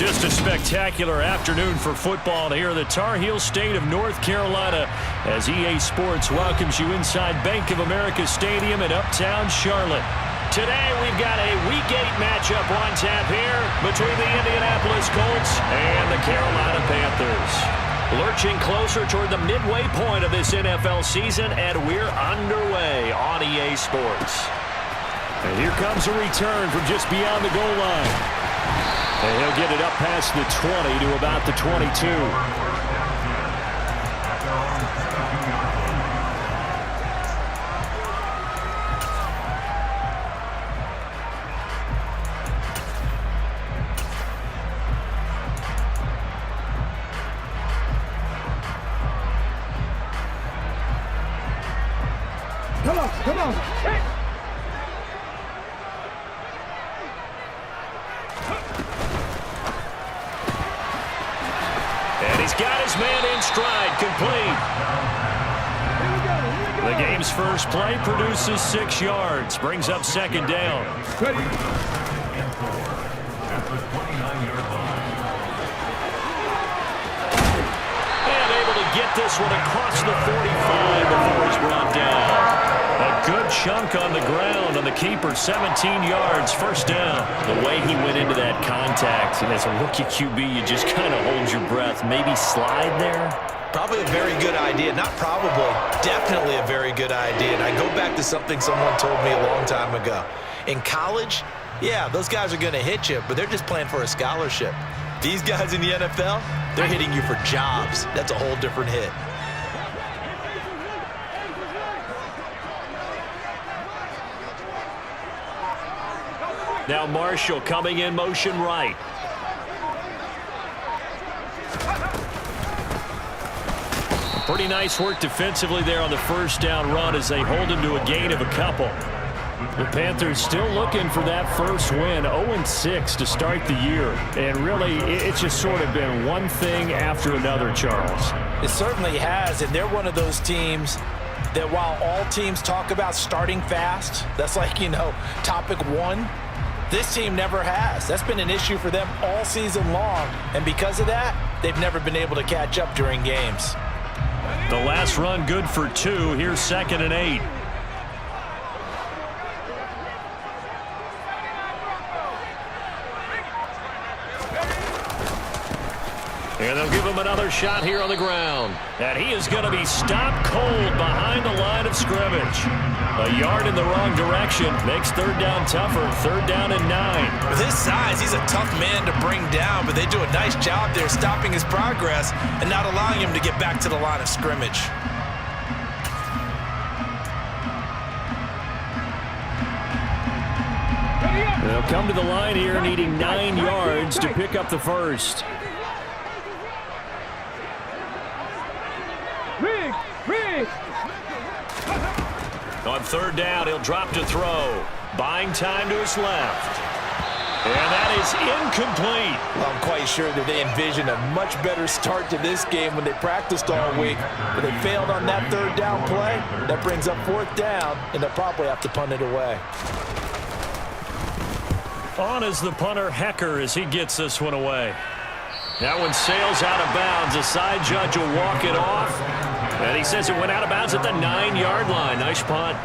Just a spectacular afternoon for football here in the Tar Heel state of North Carolina as EA Sports welcomes you inside Bank of America Stadium in Uptown Charlotte. Today we've got a Week 8 matchup on tap here between the Indianapolis Colts and the Carolina Panthers. Lurching closer toward the midway point of this NFL season, and we're underway on EA Sports. And here comes a return from just beyond the goal line. And he'll get it up past the 20 to about the 22. Come on. Hey. And he's got his man in stride, complete. The game's first play produces 6 yards, brings up second down. And able to get this one across the 45 before he's brought down. A good chunk on the ground on the keeper, 17 yards, first down. The way he went into that contact, and as a rookie QB, you just kind of hold your breath. Maybe slide there? Probably a very good idea. Not probably, definitely a very good idea. And I go back to something someone told me a long time ago. In college, yeah, those guys are going to hit you, but they're just playing for a scholarship. These guys in the NFL, they're hitting you for jobs. That's a whole different hit. Now Marshall coming in motion right. Pretty nice work defensively there on the first down run as they hold him to a gain of a couple. The Panthers still looking for that first win, 0-6 to start the year. And really, it's just sort of been one thing after another, Charles. It certainly has, and they're one of those teams that while all teams talk about starting fast, that's like, topic one, this team never has. That's been an issue for them all season long, and because of that, they've never been able to catch up during games. The last run good for 2. Here's 2nd and 8. And they'll give him another shot here on the ground. And he is going to be stopped cold behind the line of scrimmage. A yard in the wrong direction makes third down tougher. 3rd down and 9. With his size, he's a tough man to bring down, but they do a nice job there stopping his progress and not allowing him to get back to the line of scrimmage. They'll come to the line here needing 9 yards to pick up the first. On 3rd down, he'll drop to throw. Buying time to his left. And that is incomplete. Well, I'm quite sure that they envisioned a much better start to this game when they practiced all week. But they failed on that 3rd down play. That brings up 4th down, and they'll probably have to punt it away. On is the punter, Hecker, as he gets this one away. That one sails out of bounds. The side judge will walk it off. And he says it went out of bounds at the 9-yard line. Nice punt.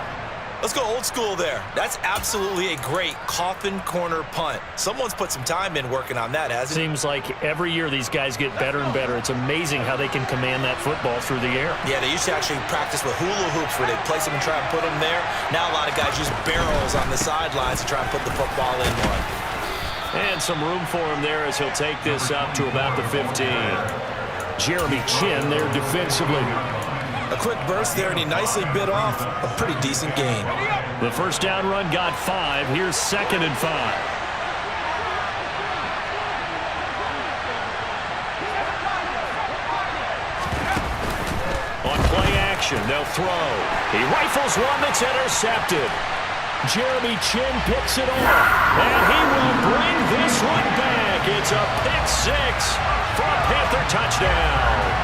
Let's go old school there. That's absolutely a great coffin corner punt. Someone's put some time in working on that, hasn't it? Seems like every year these guys get better and better. It's amazing how they can command that football through the air. Yeah, they used to actually practice with hula hoops where they'd place them and try and put them there. Now a lot of guys use barrels on the sidelines to try and put the football in one. And some room for him there as he'll take this up to about the 15. Jeremy Chin there defensively. A quick burst there, and he nicely bit off a pretty decent gain. The first down run got 5. Here's 2nd and 5. On play action, they'll throw. He rifles one that's intercepted. Jeremy Chin picks it off, and he will bring this one back. It's a pick 6 for a Panther touchdown.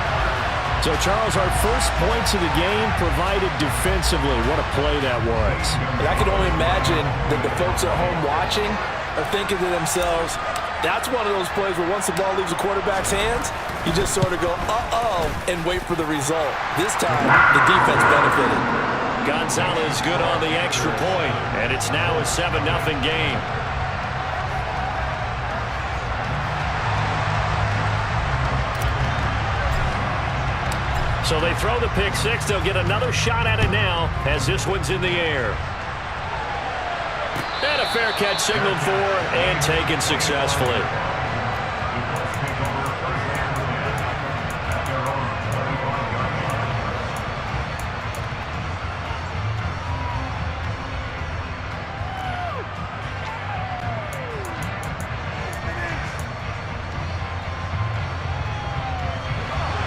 So, Charles, our first points of the game provided defensively. What a play that was. And I can only imagine that the folks at home watching are thinking to themselves, That's one of those plays where once the ball leaves the quarterback's hands, you just sort of go, uh-oh, and wait for the result. This time, the defense benefited. Gonzalez good on the extra point, and it's now a 7-0 game. So they throw the pick six. They'll get another shot at it now as this one's in the air. And a fair catch signaled for and taken successfully.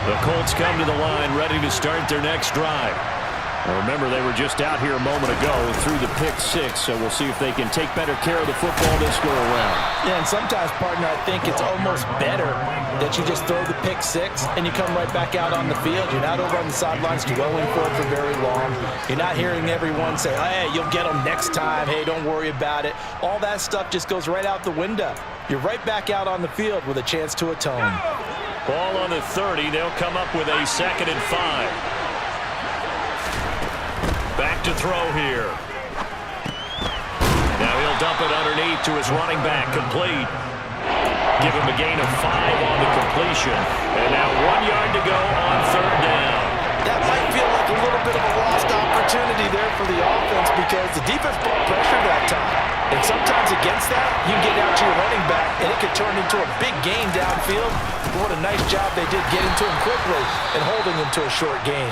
The Colts come to the line ready to start their next drive. Now remember, they were just out here a moment ago through the pick six, so we'll see if they can take better care of the football this go around. Yeah, and sometimes, partner, I think it's almost better that you just throw the pick six and you come right back out on the field. You're not over on the sidelines dwelling for it for very long. You're not hearing everyone say, hey, you'll get them next time. Hey, don't worry about it. All that stuff just goes right out the window. You're right back out on the field with a chance to atone. Ball on the 30. They'll come up with a 2nd and 5. Back to throw here. Now he'll dump it underneath to his running back. Complete. Give him a gain of 5 on the completion. And now 1 yard to go on 3rd down. That might feel like a little bit of a lost opportunity there for the offense because the defense brought pressure that time. And sometimes against that, you can get out to your running back, and it could turn into a big gain downfield. But what a nice job they did getting to him quickly and holding him to a short gain.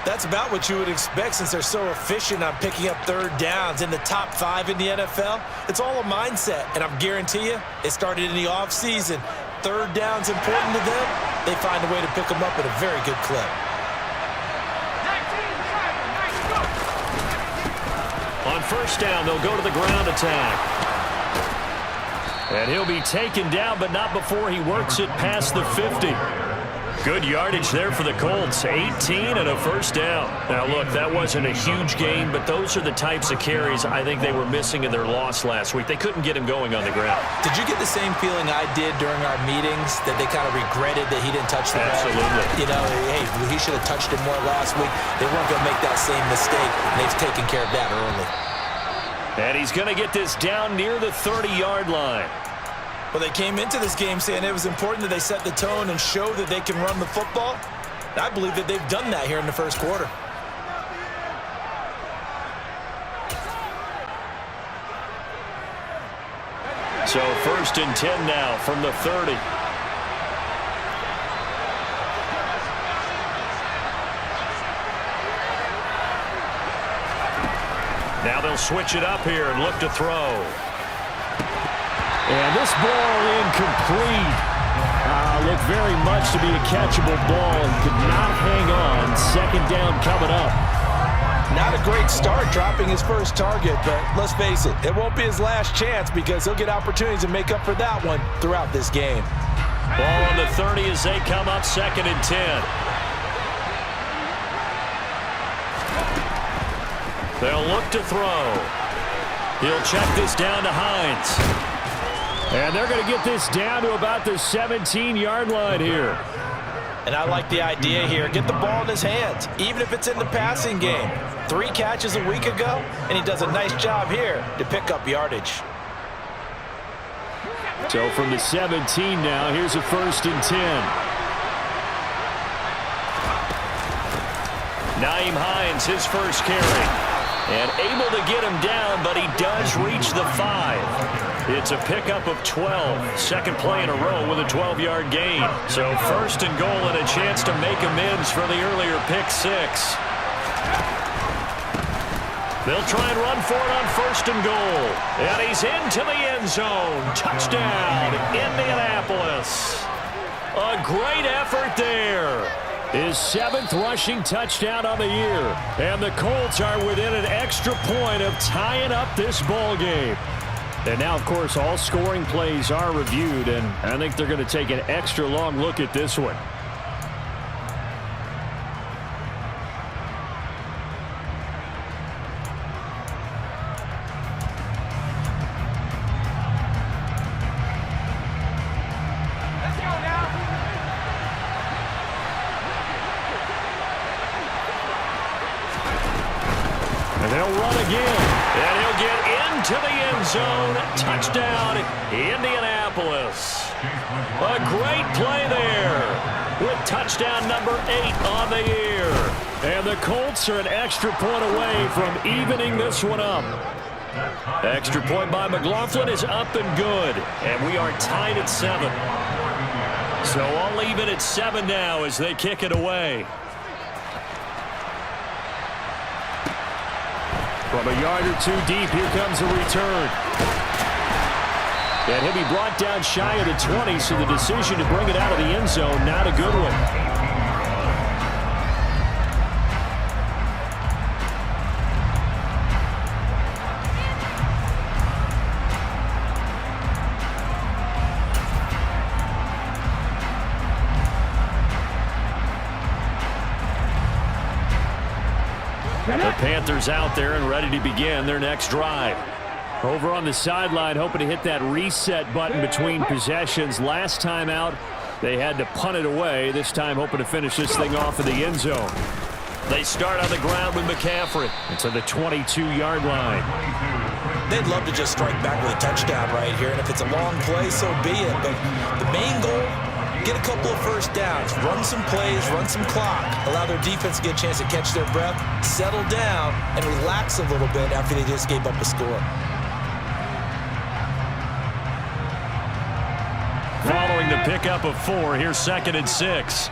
That's about what you would expect since they're so efficient on picking up 3rd downs in the top 5 in the NFL. It's all a mindset, and I guarantee you, it started in the offseason. 3rd down's important to them. They find a way to pick them up at a very good clip. On 1st down, they'll go to the ground attack. And he'll be taken down, but not before he works it past the 50. Good yardage there for the Colts. 18 and a 1st down. Now, look, that wasn't a huge gain, but those are the types of carries I think they were missing in their loss last week. They couldn't get him going on the ground. Did you get the same feeling I did during our meetings, that they kind of regretted that he didn't touch the ball? Absolutely. You know, hey, he should have touched it more last week. They weren't going to make that same mistake, and they've taken care of that early. And he's going to get this down near the 30-yard line. Well, they came into this game saying it was important that they set the tone and show that they can run the football. And I believe that they've done that here in the 1st quarter. So 1st and 10 now from the 30. Now they'll switch it up here and look to throw. And this ball incomplete. Looked very much to be a catchable ball and could not hang on. 2nd down coming up. Not a great start dropping his first target, but let's face it, it won't be his last chance because he'll get opportunities to make up for that one throughout this game. Ball on the 30 as they come up 2nd and 10. They'll look to throw. He'll check this down to Hines. And they're going to get this down to about the 17-yard line here. And I like the idea here. Get the ball in his hands, even if it's in the passing game. 3 catches a week ago, and he does a nice job here to pick up yardage. So from the 17 now, here's a 1st and 10. Nyheim Hines, his first carry. And able to get him down, but he does reach the 5. It's a pickup of 12. 2nd play in a row with a 12-yard gain. So 1st and goal and a chance to make amends for the earlier pick 6. They'll try and run for it on 1st and goal. And he's into the end zone. Touchdown, Indianapolis. A great effort there. His 7th rushing touchdown on the year. And the Colts are within an extra point of tying up this ball game. And now, of course, all scoring plays are reviewed, and I think they're going to take an extra long look at this one. They'll run again, and he'll get into the end zone. Touchdown, Indianapolis. A great play there with touchdown number 8 on the year. And the Colts are an extra point away from evening this one up. Extra point by McLaughlin is up and good, and we are tied at 7. So all even at 7 now as they kick it away. From a yard or 2 deep, here comes a return. And he'll be brought down shy of the 20, so the decision to bring it out of the end zone, not a good one. The Panthers out there and ready to begin their next drive. Over on the sideline, hoping to hit that reset button between possessions. Last time out, they had to punt it away. This time, hoping to finish this thing off in the end zone. They start on the ground with McCaffrey. It's on the 22-yard line. They'd love to just strike back with a touchdown right here, and if it's a long play, so be it. But the main goal, get a couple of first downs, run some plays, run some clock, allow their defense to get a chance to catch their breath, settle down, and relax a little bit after they just gave up a score. Following the pickup of 4, here's 2nd and 6.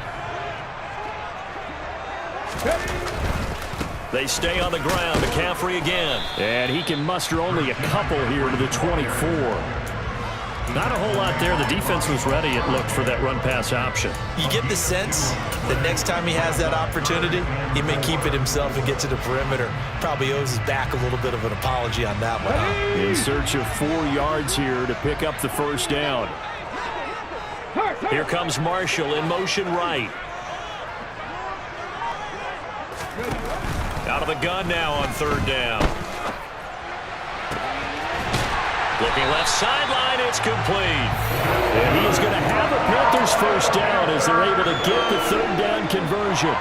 They stay on the ground. McCaffrey again. And he can muster only a couple here to the 24. Not a whole lot there. The defense was ready, it looked, for that run-pass option. You get the sense that next time he has that opportunity, he may keep it himself and get to the perimeter. Probably owes his back a little bit of an apology on that one. Huh? In search of 4 yards here to pick up the first down. Here comes Marshall in motion right. Out of the gun now on 3rd down. Looking left sideline, it's complete. And he is going to have a Panthers first down as they're able to get the 3rd down conversion.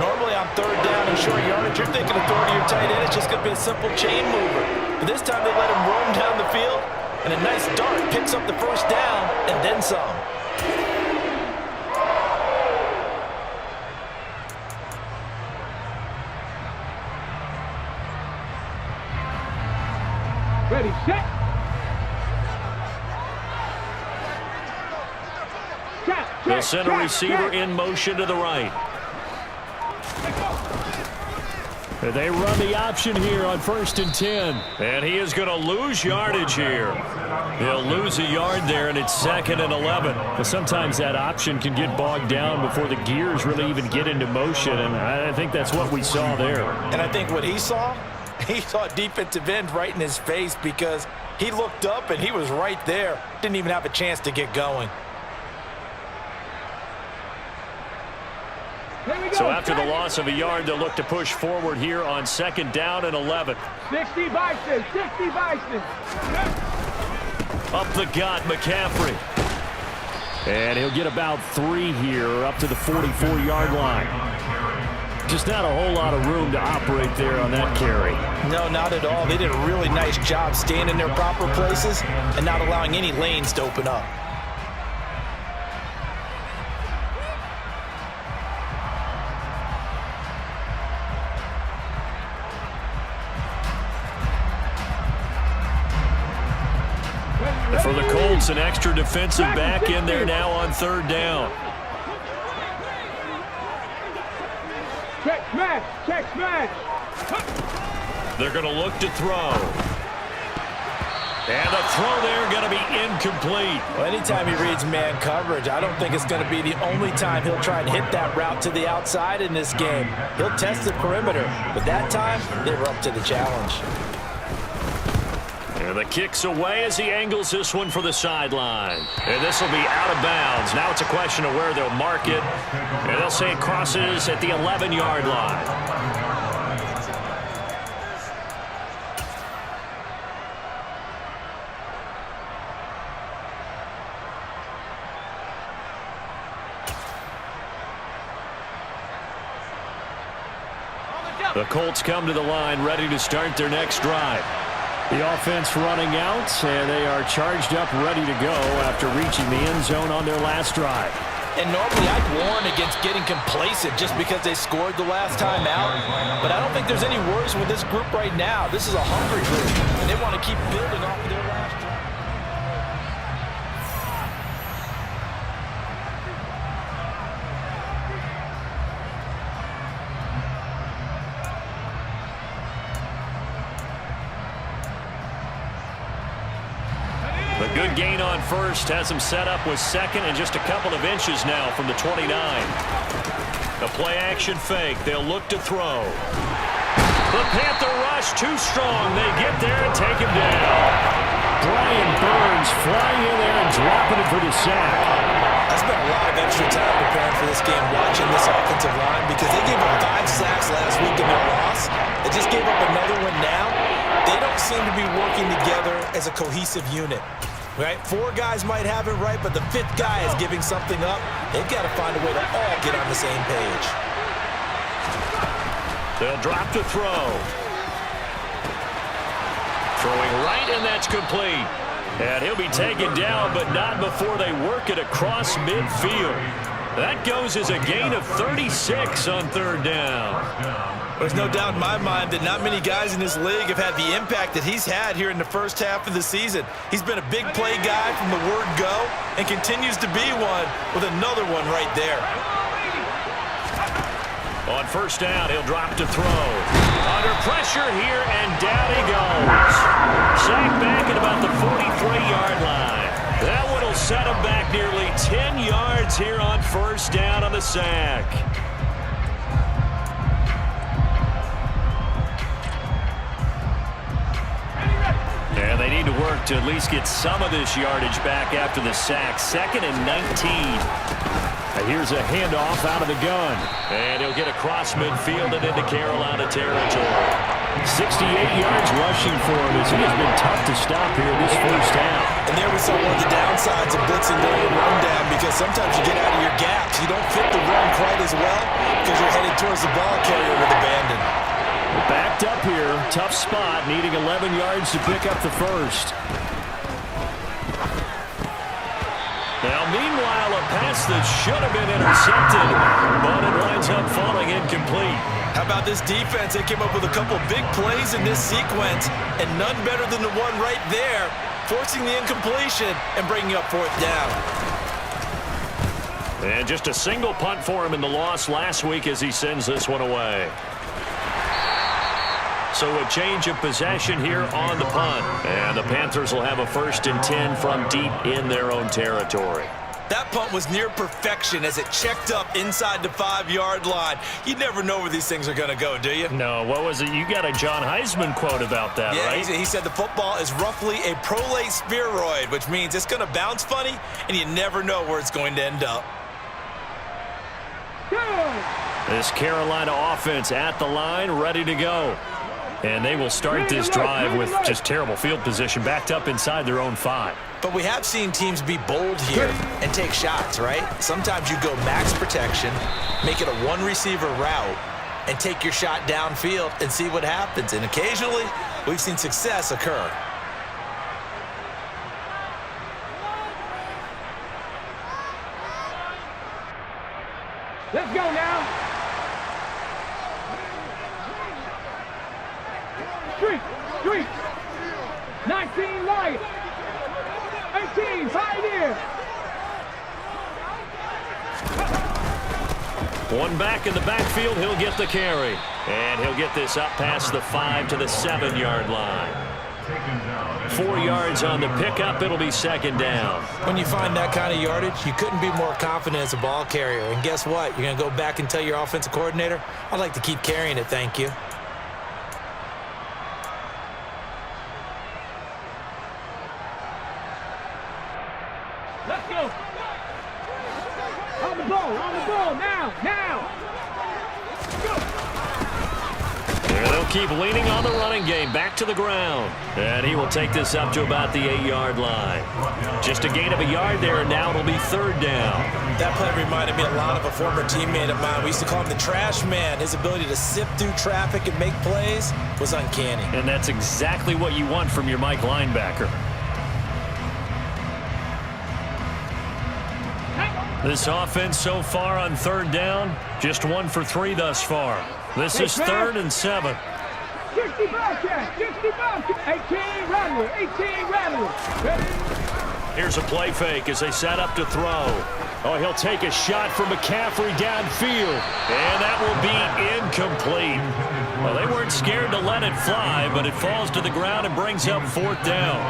Normally on 3rd down and short yardage, you're thinking of throwing to your tight end. It's just going to be a simple chain mover. But this time they let him roam down the field, and a nice dart picks up the first down and then some. Ready, set. They'll send a receiver in motion to the right. They run the option here on 1st and 10. And he is going to lose yardage here. He'll lose a yard there, and it's 2nd and 11. But sometimes that option can get bogged down before the gears really even get into motion, and I think that's what we saw there. And I think what he saw defensive end right in his face, because he looked up and he was right there. Didn't even have a chance to get going. So after the loss of a yard, they'll look to push forward here on 2nd down and 11. 60 Bison, 60 Bison. Up the gut, McCaffrey. And he'll get about 3 here up to the 44-yard line. Just not a whole lot of room to operate there on that carry. No, not at all. They did a really nice job staying in their proper places and not allowing any lanes to open up. For the Colts, an extra defensive back in there now on 3rd down. Check smash, check smash. They're going to look to throw. And the throw there going to be incomplete. Well, anytime he reads man coverage, I don't think it's going to be the only time he'll try and hit that route to the outside in this game. He'll test the perimeter, but that time, they were up to the challenge. And the kick's away as he angles this one for the sideline. And this will be out of bounds. Now it's a question of where they'll mark it. And they'll say it crosses at the 11-yard line. The Colts come to the line ready to start their next drive. The offense running out, and they are charged up, ready to go after reaching the end zone on their last drive. And normally I'd warn against getting complacent just because they scored the last time out. But I don't think there's any worries with this group right now. This is a hungry group, and they want to keep building off of their last drive. The good gain on first has him set up with second and just a couple of inches now from the 29. A play-action fake. They'll look to throw. The Panther rush too strong. They get there and take him down. Brian Burns flying in there and dropping it for the sack. I spent a lot of extra time preparing for this game watching this offensive line because they gave up 5 sacks last week in their loss. They just gave up another one now. They don't seem to be working together as a cohesive unit. Right? 4 guys might have it right, but the 5th guy is giving something up. They've got to find a way to all get on the same page. They'll drop to throw. Throwing right, and that's complete. And he'll be taken down, but not before they work it across midfield. That goes as a gain of 36 on 3rd down. There's no doubt in my mind that not many guys in this league have had the impact that he's had here in the first half of the season. He's been a big play guy from the word go and continues to be one with another one right there. On 1st down, he'll drop to throw. Under pressure here, and down he goes. Sacked back at about the 43-yard line. That one will set him back nearly 10 yards here on 1st down on the sack. And they need to work to at least get some of this yardage back after the sack. 2nd and 19. Here's a handoff out of the gun. And he'll get across midfield and into Carolina territory. 68 yards rushing for him as he has been tough to stop here this first half. And there we saw one of the downsides of blitzing during a rundown because sometimes you get out of your gaps. You don't fit the run quite as well because you're headed towards the ball carrier with abandon. Backed up here. Tough spot. Needing 11 yards to pick up the first. Now, meanwhile, a pass that should have been intercepted, but it winds up falling incomplete. How about this defense? They came up with a couple big plays in this sequence, and none better than the one right there, forcing the incompletion and bringing up 4th down. And just a single punt for him in the loss last week as he sends this one away. So a change of possession here on the punt. And the Panthers will have a 1st and 10 from deep in their own territory. That punt was near perfection as it checked up inside the 5-yard line. You never know where these things are going to go, do you? No, what was it? You got a John Heisman quote about that, right? Yeah, he said the football is roughly a prolate spheroid, which means it's going to bounce funny, and you never know where it's going to end up. This Carolina offense at the line, ready to go. And they will start this drive with just terrible field position, backed up inside their own 5. But we have seen teams be bold here and take shots, right? Sometimes you go max protection, make it a 1-receiver route, and take your shot downfield and see what happens. And occasionally, we've seen success occur. Let's go now. Street. 19 Lions. 18 Pioneer. One back in the backfield, he'll get the carry. And he'll get this up past the 5 to the 7-yard line. 4 yards on the pickup, it'll be 2nd down. When you find that kind of yardage, you couldn't be more confident as a ball carrier. And guess what? You're going to go back and tell your offensive coordinator, I'd like to keep carrying it, thank you. Let's go. On the ball, now. They'll They'll keep leaning on the running game. Back to the ground. And he will take this up to about the 8-yard line. Just a gain of a yard there, and now it'll be 3rd down. That play reminded me a lot of a former teammate of mine. We used to call him the trash man. His ability to sift through traffic and make plays was uncanny. And that's exactly what you want from your Mike linebacker. This offense so far on 3rd down, just 1 for 3 thus far. This is 3rd and 7. 60 Bobcat, 60 Bobcat, 18 Rattler, 18 Rattler. Here's a play fake as they set up to throw. Oh, he'll take a shot from McCaffrey downfield, and that will be incomplete. Well, they weren't scared to let it fly, but it falls to the ground and brings up 4th down.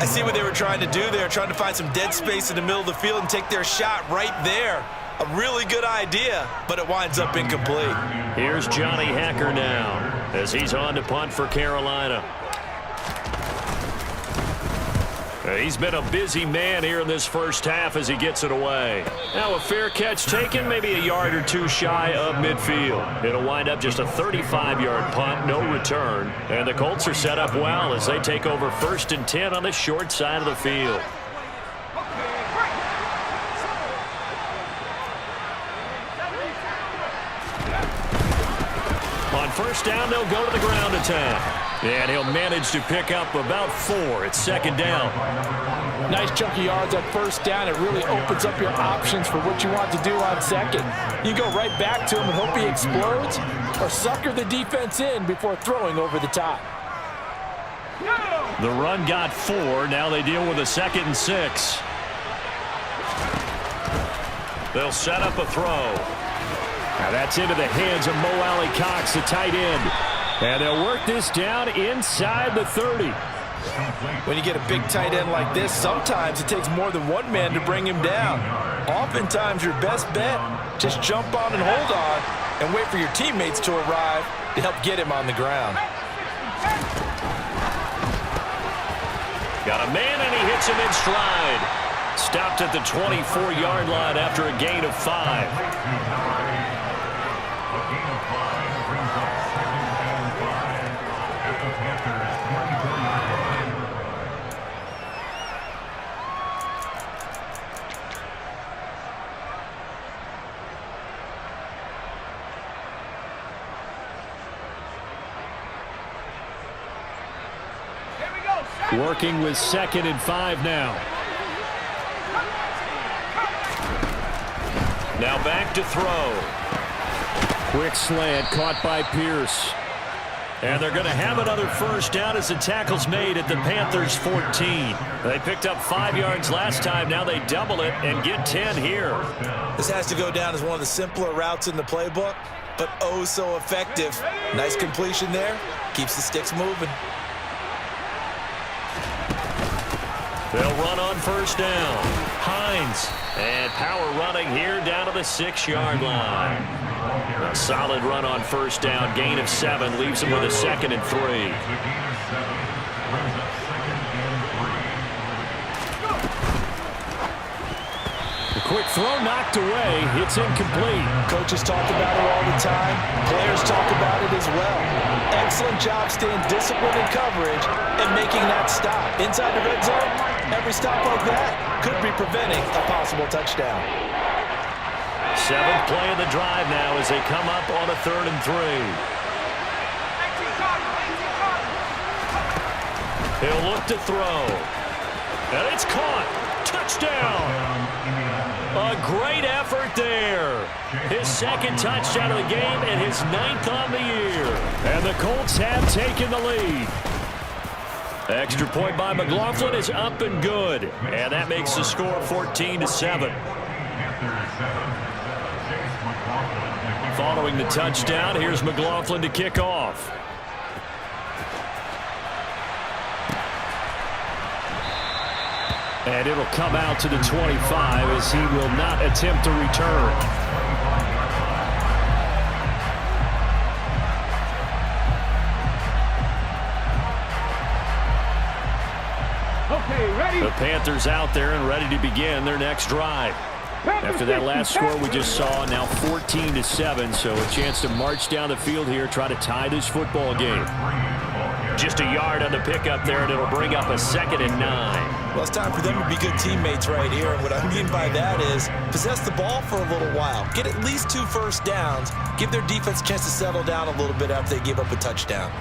I see what they were trying to do there, trying to find some dead space in the middle of the field and take their shot right there. A really good idea, but it winds up incomplete. Here's Johnny Hacker now as he's on to punt for Carolina. He's been a busy man here in this first half as he gets it away. Now a fair catch taken, maybe a yard or 2 shy of midfield. It'll wind up just a 35-yard punt, no return. And the Colts are set up well as they take over 1st and 10 on the short side of the field. On 1st down, they'll go to the ground attack. And he'll manage to pick up about 4. It's 2nd down. Nice chunky yards at 1st down. It really opens up your options for what you want to do on 2nd. You go right back to him and hope he explodes, or sucker the defense in before throwing over the top. The run got 4. Now they deal with a 2nd and 6. They'll set up a throw. Now that's into the hands of Mo Alley-Cox, the tight end. And they'll work this down inside the 30. When you get a big tight end like this, sometimes it takes more than one man to bring him down. Oftentimes your best bet, just jump on and hold on and wait for your teammates to arrive to help get him on the ground. Got a man and he hits him in stride. Stopped at the 24-yard line after a gain of 5. Working with 2nd and 5 now. Now back to throw. Quick slant caught by Pierce. And they're going to have another 1st down as the tackle's made at the Panthers' 14. They picked up 5 yards last time. Now they double it and get 10 here. This has to go down as one of the simpler routes in the playbook, but oh so effective. Nice completion there. Keeps the sticks moving. They'll run on 1st down. Hines. And power running here down to the 6-yard line. A solid run on 1st down. Gain of 7. Leaves him with a 2nd and 3. The quick throw knocked away. It's incomplete. Coaches talk about it all the time. Players talk about it as well. Excellent job staying disciplined in coverage and making that stop. Inside the red zone, every stop like that could be preventing a possible touchdown. 7th play of the drive now as they come up on a 3rd and 3. He'll look to throw. And it's caught. Touchdown. A great effort there. His 2nd touchdown of the game and his 9th on the year. And the Colts have taken the lead. Extra point by McLaughlin is up and good. And that makes the score 14-7. Following the touchdown, here's McLaughlin to kick off. And it'll come out to the 25 as he will not attempt to return. Okay, ready? The Panthers out there and ready to begin their next drive. After that last score we just saw, now 14-7, so a chance to march down the field here, try to tie this football game. Just a yard on the pickup there, and it'll bring up a 2nd and 9. Well, it's time for them to be good teammates right here, and what I mean by that is possess the ball for a little while. Get at least 2 first downs. Give their defense a chance to settle down a little bit after they give up a touchdown.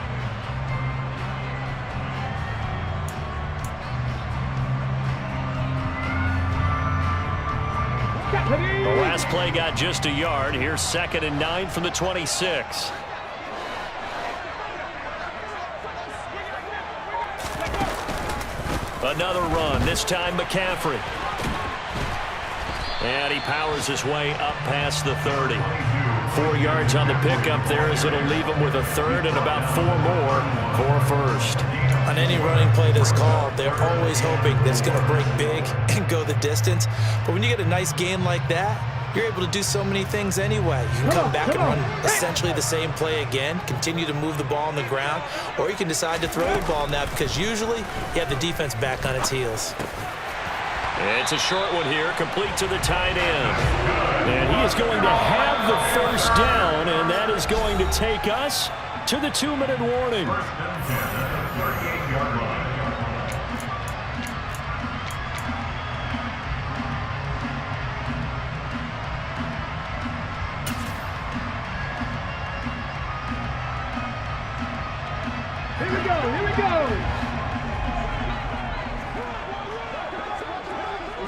The last play got just a yard. Here's 2nd and 9 from the 26. Another run, this time McCaffrey. And he powers his way up past the 30. 4 yards on the pickup there as it'll leave him with a 3rd and about 4 more for a first. On any running play that's called, they're always hoping that it's going to break big and go the distance. But when you get a nice gain like that, you're able to do so many things anyway. You can come back and run essentially the same play again, continue to move the ball on the ground, or you can decide to throw the ball now because usually you have the defense back on its heels. It's a short one here, complete to the tight end. And he is going to have the first down, and that is going to take us to the 2-minute warning. Here we go.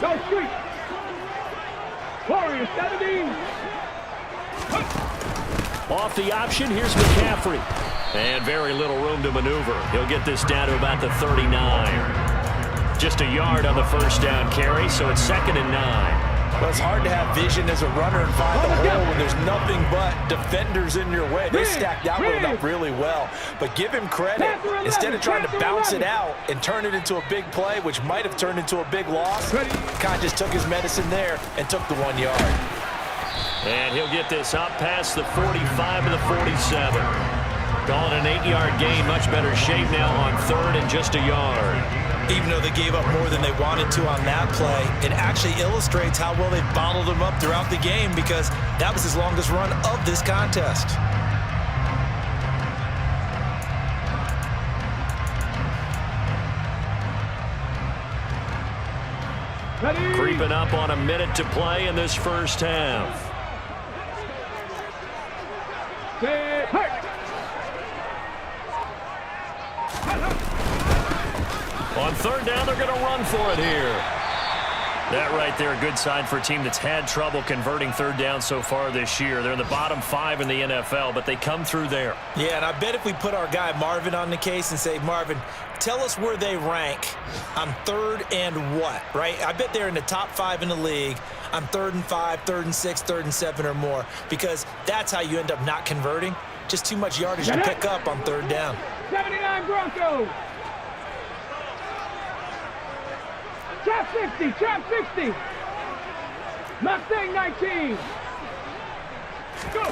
Go street. Warriors 17. Off the option, here's McCaffrey. And very little room to maneuver. He'll get this down to about the 39. Just a yard on the first down carry, so it's 2nd and 9. Well, it's hard to have vision as a runner and find the hole when there's nothing but defenders in your way. They stacked that one up really well. But give him credit. Instead of trying to bounce it out and turn it into a big play, which might have turned into a big loss, kind of just took his medicine there and took the 1 yard. And he'll get this up past the 45 to the 47. Calling an 8-yard gain, much better shape now on 3rd and just a yard. Even though they gave up more than they wanted to on that play, it actually illustrates how well they bottled them up throughout the game because that was his longest run of this contest. Ready. Creeping up on a minute to play in this first half. Set. Hurt. On 3rd down, they're going to run for it here. That right there, a good sign for a team that's had trouble converting 3rd down so far this year. They're in the bottom 5 in the NFL, but they come through there. Yeah, and I bet if we put our guy Marvin on the case and say, Marvin, tell us where they rank on 3rd and what, right? I bet they're in the top 5 in the league on 3rd and 5, 3rd and 6, 3rd and 7 or more, because that's how you end up not converting. Just too much yardage to pick up on 3rd down. 79 Broncos. Trap 60. Mustang 19. Go.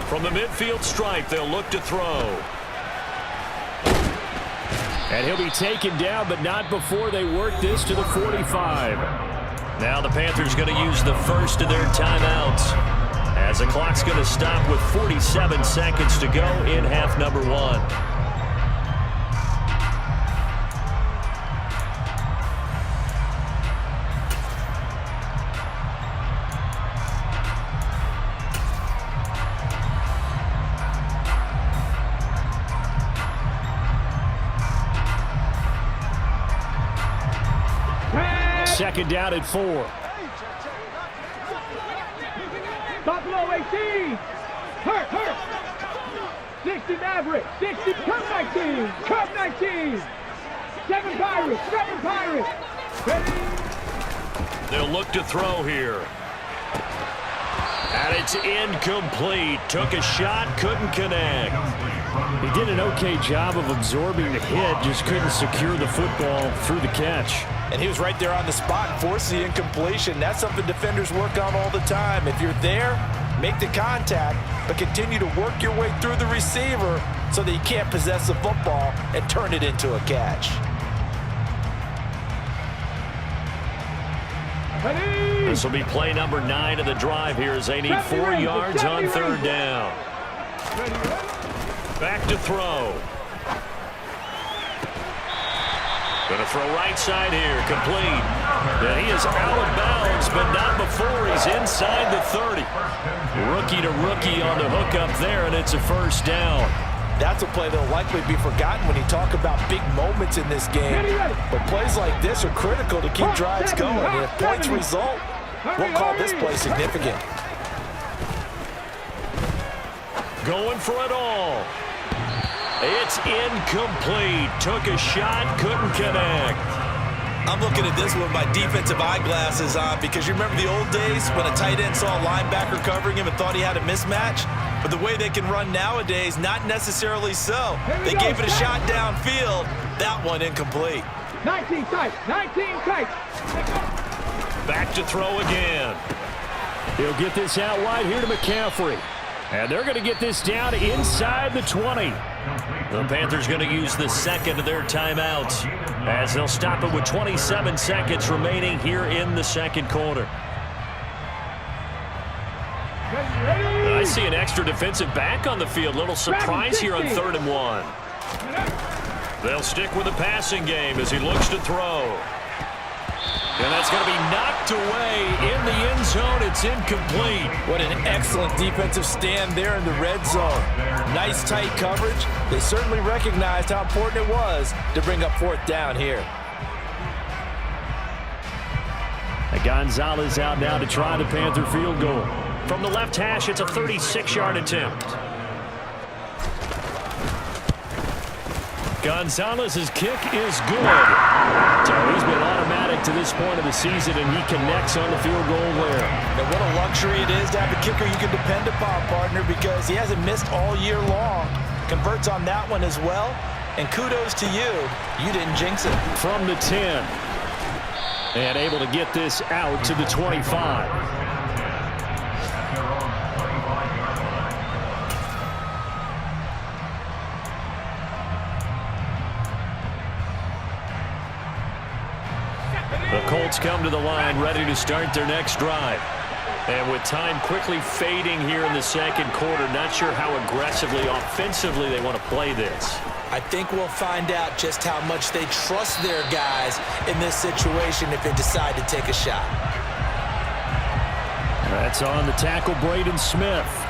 From the midfield stripe, they'll look to throw. And he'll be taken down, but not before they work this to the 45. Now the Panthers going to use the first of their timeouts, as the clock's going to stop with 47 seconds to go in half number 1. Second down at 4. Buffalo 18. Hurt. 60 Maverick. 60. Cup 19. 7 Pirates. Ready. They'll look to throw here. And it's incomplete. Took a shot, couldn't connect. He did an okay job of absorbing the hit, just couldn't secure the football through the catch. And he was right there on the spot and forced the incompletion. That's something defenders work on all the time. If you're there, make the contact, but continue to work your way through the receiver so that you can't possess the football and turn it into a catch. Ready. This will be play number 9 of the drive here as they need 4 yards on 3rd down. Back to throw. Going to throw right side here, complete. And he is out of bounds, but not before he's inside the 30. Rookie to rookie on the hook up there, and it's a 1st down. That's a play that will likely be forgotten when you talk about big moments in this game. But plays like this are critical to keep drives going. And if points result, we'll call this play significant. Going for it all. It's incomplete. Took a shot, couldn't connect. I'm looking at this with my defensive eyeglasses on because you remember the old days when a tight end saw a linebacker covering him and thought he had a mismatch? But the way they can run nowadays, not necessarily so. They gave it a shot downfield. That one incomplete. 19 tight. 19 tight. Back to throw again. He'll get this out wide here to McCaffrey. And they're going to get this down inside the 20. The Panthers going to use the 2nd of their timeouts as they'll stop it with 27 seconds remaining here in the 2nd quarter. I see an extra defensive back on the field. Little surprise here on 3rd and 1. They'll stick with the passing game as he looks to throw. And that's going to be knocked away in the end zone. It's incomplete. What an excellent defensive stand there in the red zone. Nice tight coverage. They certainly recognized how important it was to bring up 4th down here. Gonzalez out now to try the Panther field goal. From the left hash, it's a 36-yard attempt. Gonzalez's kick is good. So he's been automatic to this point of the season, and he connects on the field goal there. And what a luxury it is to have a kicker you can depend upon, partner, because he hasn't missed all year long. Converts on that one as well. And kudos to you. You didn't jinx it. From the 10. And able to get this out to the 25. The Colts come to the line ready to start their next drive. And with time quickly fading here in the 2nd quarter, not sure how aggressively, offensively they want to play this. I think we'll find out just how much they trust their guys in this situation if they decide to take a shot. That's on the tackle, Braden Smith.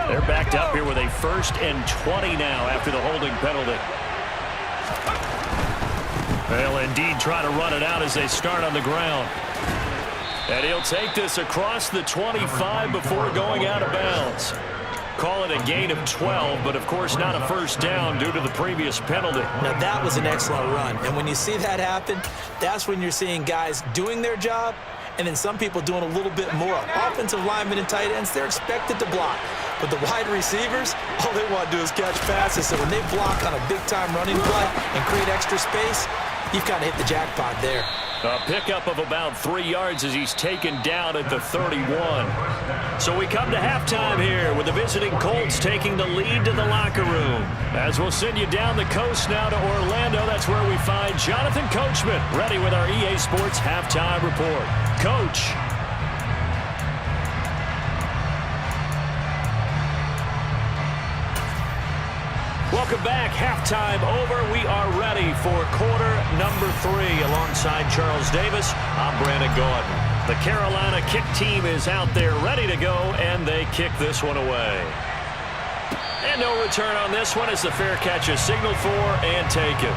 They're backed up here with a 1st and 20 now after the holding penalty. They'll indeed try to run it out as they start on the ground. And he'll take this across the 25 before going out of bounds. Call it a gain of 12, but of course not a 1st down due to the previous penalty. Now that was an excellent run. And when you see that happen, that's when you're seeing guys doing their job and then some people doing a little bit more. Offensive linemen and tight ends, they're expected to block. But the wide receivers, all they want to do is catch passes. So when they block on a big-time running play and create extra space, you've kind of hit the jackpot there. A pickup of about 3 yards as he's taken down at the 31. So we come to halftime here with the visiting Colts taking the lead to the locker room. As we'll send you down the coast now to Orlando, that's where we find Jonathan Coachman ready with our EA Sports halftime report. Coach. Welcome back. Halftime over. We are ready for quarter number 3 alongside Charles Davis. I'm Brandon Gordon. The Carolina kick team is out there ready to go, and they kick this one away. And no return on this one as the fair catch is signaled for and taken.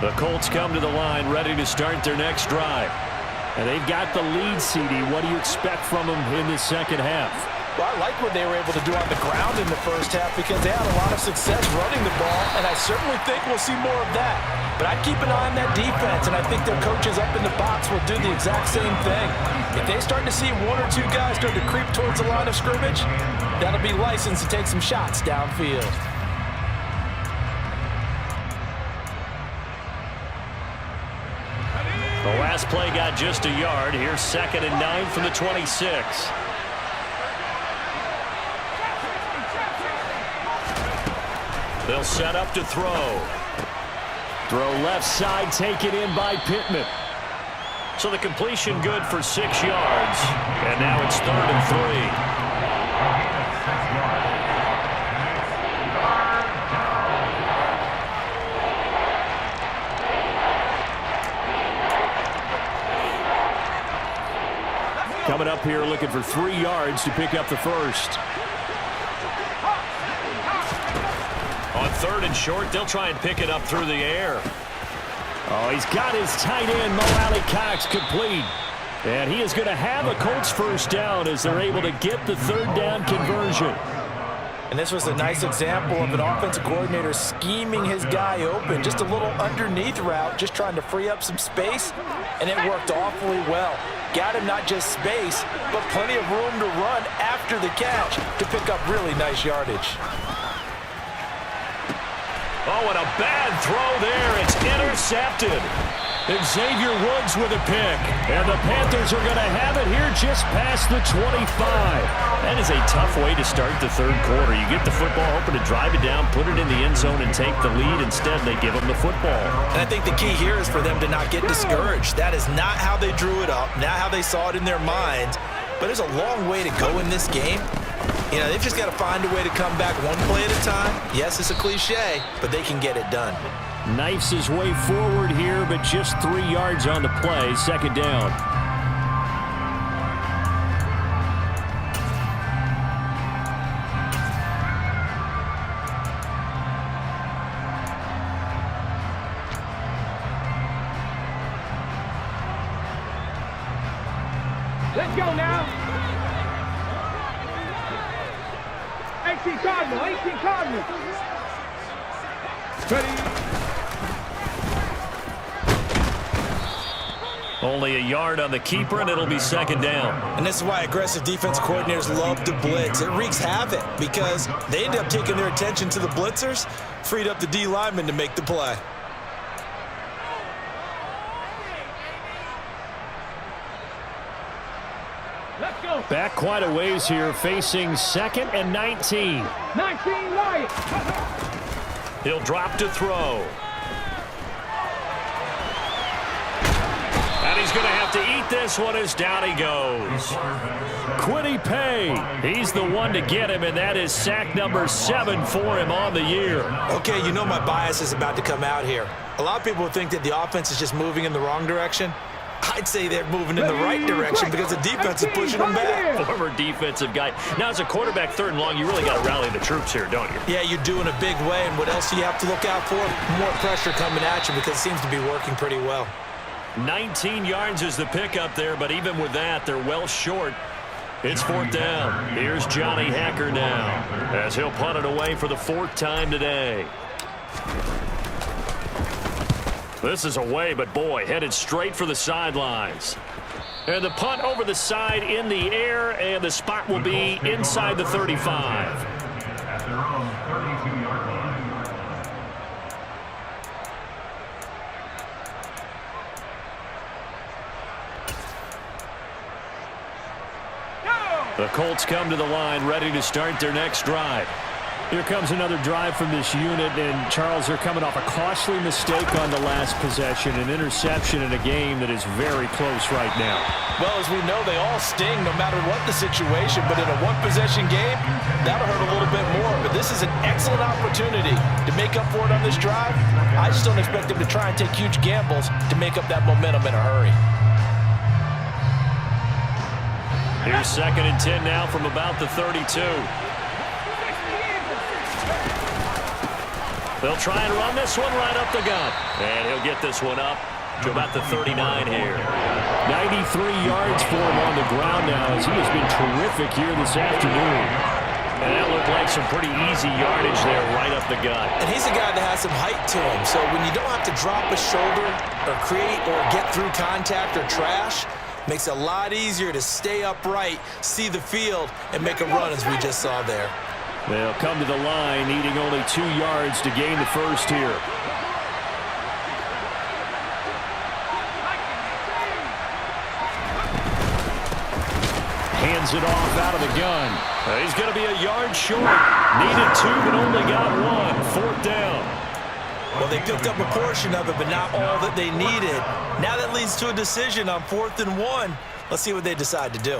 The Colts come to the line ready to start their next drive. And they've got the lead, CD. What do you expect from them in the second half? Well, I like what they were able to do on the ground in the first half because they had a lot of success running the ball, and I certainly think we'll see more of that. But I'd keep an eye on that defense, and I think their coaches up in the box will do the exact same thing. If they start to see one or two guys start to creep towards the line of scrimmage, that'll be license to take some shots downfield. The last play got just a yard. Here's 2nd and 9 from the 26. They'll set up to throw. Throw left side, taken in by Pittman. So the completion good for 6 yards. And now it's 3rd and 3. Coming up here looking for 3 yards to pick up the first. On 3rd and short, they'll try and pick it up through the air. Oh, he's got his tight end, Mo Alley-Cox, complete. And he is going to have a Colts first down as they're able to get the 3rd down conversion. And this was a nice example of an offensive coordinator scheming his guy open. Just a little underneath route, just trying to free up some space, and it worked awfully well. Got him not just space, but plenty of room to run after the catch to pick up really nice yardage. Oh, and a bad throw there. It's intercepted. Xavier Woods with a pick. And the Panthers are going to have it here just past the 25. That is a tough way to start the 3rd quarter. You get the football, hoping to drive it down, put it in the end zone, and take the lead. Instead, they give them the football. And I think the key here is for them to not get discouraged. That is not how they drew it up, not how they saw it in their minds. But there's a long way to go in this game. You know, they've just got to find a way to come back one play at a time. Yes, it's a cliche, but they can get it done. Knifes his way forward here, but just 3 yards on the play. 2nd down. Let's go now. 18 Cardinal, 18 Cardinal. Ready. Only a yard on the keeper, and it'll be 2nd down. And this is why aggressive defensive coordinators love to blitz. It wreaks havoc because they end up taking their attention to the blitzers, freed up the D lineman to make the play. Let's go. Back quite a ways here, facing 2nd and 19. 19 Lions. He'll drop to throw. And he's going to have to eat this one as down he goes. Kwity Paye, he's the one to get him, and that is sack number 7 for him on the year. Okay, you know my bias is about to come out here. A lot of people think that the offense is just moving in the wrong direction. I'd say they're moving in the right direction because the defense is pushing them back. Former defensive guy. Now, as a quarterback, 3rd and long, you really got to rally the troops here, don't you? Yeah, you're doing a big way, and what else do you have to look out for? More pressure coming at you because it seems to be working pretty well. 19 yards is the pickup there, but even with that, they're well short. It's 4th down. Here's Johnny Hacker now as he'll punt it away for the 4th time today. This is away, but boy, headed straight for the sidelines. And the punt over the side in the air, and the spot will be inside the 35. The Colts come to the line, ready to start their next drive. Here comes another drive from this unit, and Charles, they're coming off a costly mistake on the last possession, an interception in a game that is very close right now. Well, as we know, they all sting no matter what the situation, but in a one-possession game, that'll hurt a little bit more. But this is an excellent opportunity to make up for it on this drive. I just don't expect them to try and take huge gambles to make up that momentum in a hurry. Here's 2nd and 10 now from about the 32. They'll try and run this one right up the gut. And he'll get this one up to about the 39 here. 93 yards for him on the ground now as he has been terrific here this afternoon. And that looked like some pretty easy yardage there right up the gut. And he's a guy that has some height to him, so when you don't have to drop a shoulder or create or get through contact or trash, makes it a lot easier to stay upright, see the field, and make a run as we just saw there. They'll come to the line needing only 2 yards to gain the first here. Hands it off out of the gun. He's going to be a yard short. Needed 2, but only got 1. 4th down. Well, they picked up a portion of it, but not all that they needed. Now that leads to a decision on 4th and 1. Let's see what they decide to do.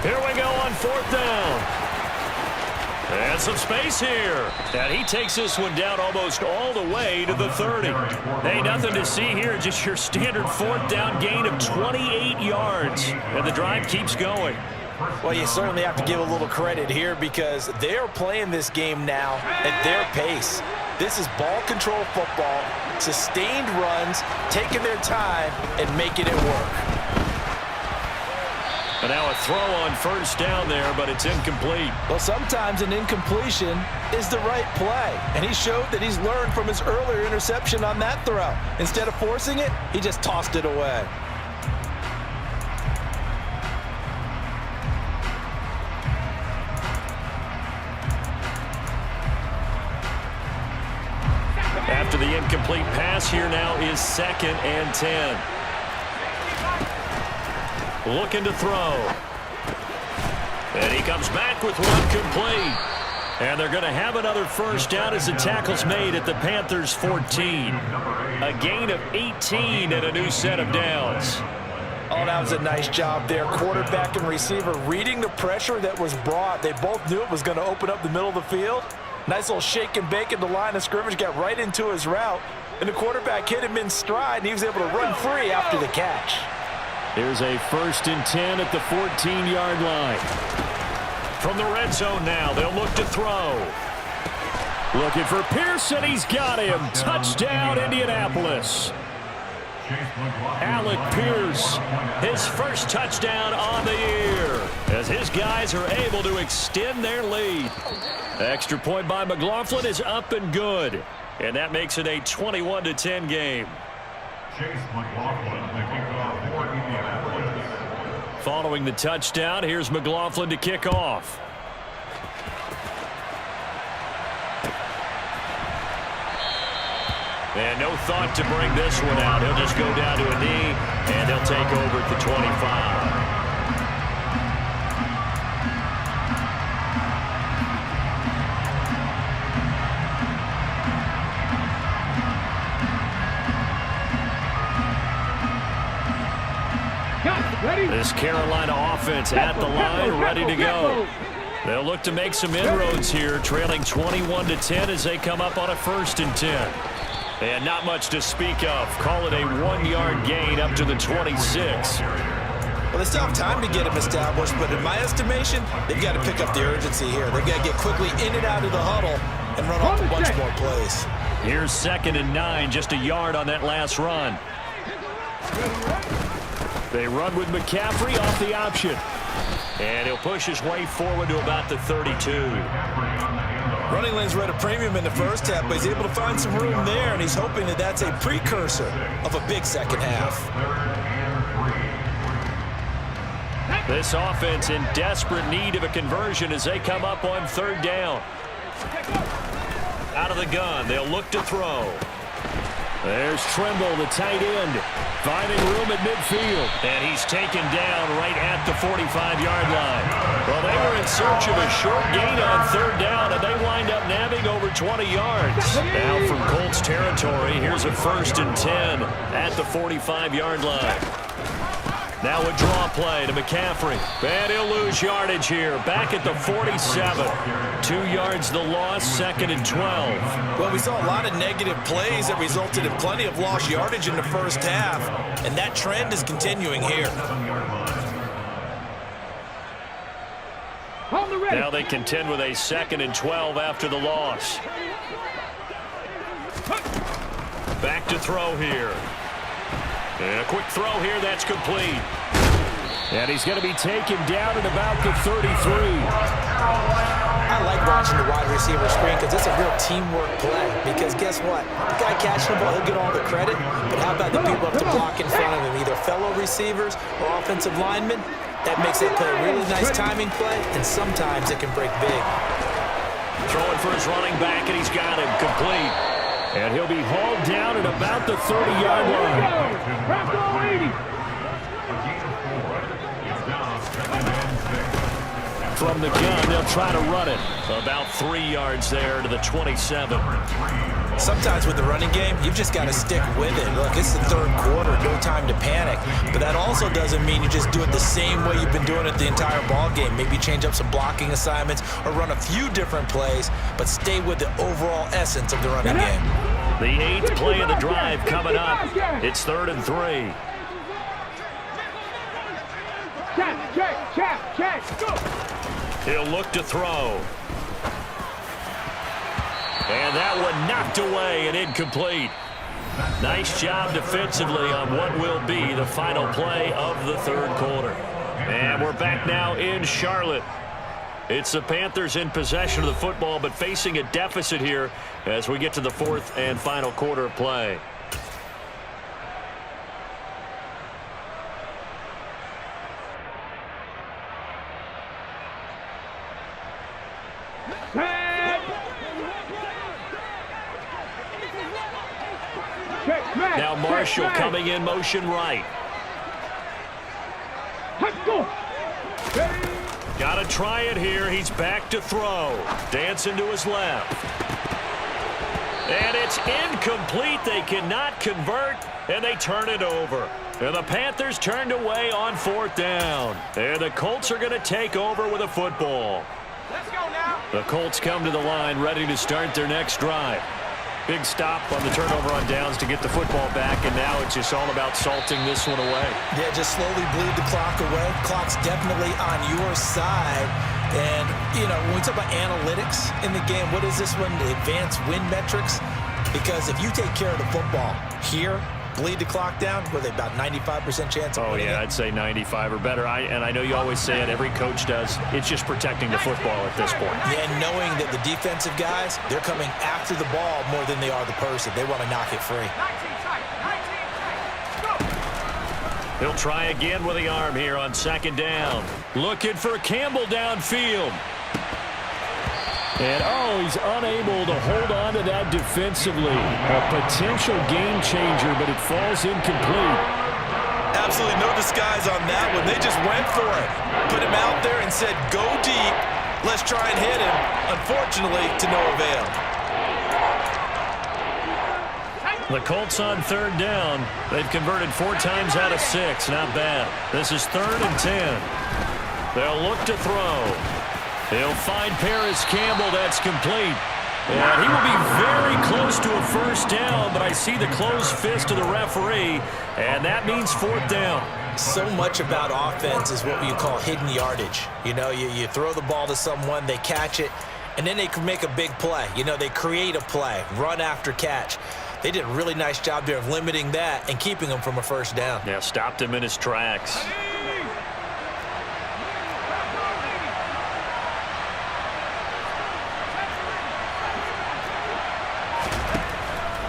Here we go on 4th down. And some space here. And he takes this one down almost all the way to the 30. Hey, nothing to see here. Just your standard 4th down gain of 28 yards. And the drive keeps going. Well, you certainly have to give a little credit here because they're playing this game now at their pace. This is ball control football, sustained runs, taking their time, and making it work. And now a throw on 1st down there, but it's incomplete. Well, sometimes an incompletion is the right play. And he showed that he's learned from his earlier interception on that throw. Instead of forcing it, he just tossed it away. After the incomplete pass, here now is 2nd and 10. Looking to throw. And he comes back with one complete. And they're going to have another 1st down as the tackle's made at the Panthers' 14. A gain of 18 and a new set of downs. Oh, that was a nice job there. Quarterback and receiver reading the pressure that was brought. They both knew it was going to open up the middle of the field. Nice little shake and bake in the line of scrimmage, got right into his route. And the quarterback hit him in stride, and he was able to run free after the catch. Here's a 1st and 10 at the 14-yard line. From the red zone now, they'll look to throw. Looking for Pearson. He's got him. Touchdown, Indianapolis. Alec Pierce, his first touchdown on the year, as his guys are able to extend their lead. Extra point by McLaughlin is up and good, and that makes it a 21-10 game. Following the touchdown, here's McLaughlin to kick off. And no thought to bring this one out. He'll just go down to a knee, and they'll take over at the 25. This Carolina offense at the line, ready to go. They'll look to make some inroads here, trailing 21-10 as they come up on a 1st and 10. And not much to speak of. Call it a 1-yard gain up to the 26. Well, they still have time to get him established, but in my estimation, they've got to pick up the urgency here. They've got to get quickly in and out of the huddle and run off a bunch more plays. Here's 2nd and 9, just a yard on that last run. They run with McCaffrey off the option. And he'll push his way forward to about the 32. Running lanes were at a premium in the first half, but he's able to find some room there, and he's hoping that that's a precursor of a big second half. This offense in desperate need of a conversion as they come up on 3rd down. Out of the gun, they'll look to throw. There's Trimble, the tight end, finding room at midfield. And he's taken down right at the 45-yard line. Well, they were in search of a short gain on 3rd down, and they wind up nabbing over 20 yards. Now from Colts territory, here's a 1st and 10 at the 45-yard line. Now a draw play to McCaffrey. And he'll lose yardage here. Back at the 47. 2 yards the loss, 2nd and 12. Well, we saw a lot of negative plays that resulted in plenty of lost yardage in the first half. And that trend is continuing here. Hold the ready. Now they contend with a 2nd and 12 after the loss. Back to throw here. And a quick throw here, that's complete. And he's going to be taken down at about the 33. I like watching the wide receiver screen because it's a real teamwork play. Because guess what? The guy catching the ball, he'll get all the credit. But how about the people up to block in front of him, either fellow receivers or offensive linemen? That makes that play a really nice timing play, and sometimes it can break big. Throwing for his running back, and he's got him complete. And he'll be hauled down at about the 30-yard line. From the gun, they'll try to run it. About 3 yards there to the 27. Sometimes with the running game, you've just got to stick with it. Look, it's the 3rd quarter, no time to panic. But that also doesn't mean you just do it the same way you've been doing it the entire ball game. Maybe change up some blocking assignments or run a few different plays, but stay with the overall essence of the running game. The 8th play of the drive coming up. It's 3rd and 3. Check, go. He'll look to throw. And that one knocked away and incomplete. Nice job defensively on what will be the final play of the 3rd quarter. And we're back now in Charlotte. It's the Panthers in possession of the football, but facing a deficit here as we get to the 4th and final quarter of play. Now Marshall coming in motion right. Got to try it here. He's back to throw. Dancing to his left. And it's incomplete. They cannot convert, and they turn it over. And the Panthers turned away on 4th down. And the Colts are going to take over with a football. Let's go now. The Colts come to the line ready to start their next drive. Big stop on the turnover on downs to get the football back, and now it's just all about salting this one away. Yeah, just slowly bleed the clock away. Clock's definitely on your side. And, you know, when we talk about analytics in the game, what is this one? The advanced win metrics? Because if you take care of the football here, bleed the clock down, with about 95% chance of winning it. I'd say 95 or better. And I know you always say it, every coach does. It's just protecting the football at this point. Yeah, and knowing that the defensive guys, they're coming after the ball more than they are the person. They want to knock it free. 19 tight, go. He'll try again with the arm here on 2nd down. Looking for Campbell downfield. And, he's unable to hold on to that defensively. A potential game changer, but it falls incomplete. Absolutely no disguise on that one. They just went for it. Put him out there and said, go deep. Let's try and hit him. Unfortunately, to no avail. The Colts on 3rd down. They've converted 4 times out of 6. Not bad. This is 3rd and 10. They'll look to throw. He'll find Paris Campbell. That's complete. And he will be very close to a 1st down, but I see the closed fist of the referee, and that means 4th down. So much about offense is what you call hidden yardage. You know, you throw the ball to someone, they catch it, and then they can make a big play. You know, they create a play, run after catch. They did a really nice job there of limiting that and keeping him from a 1st down. Yeah, stopped him in his tracks.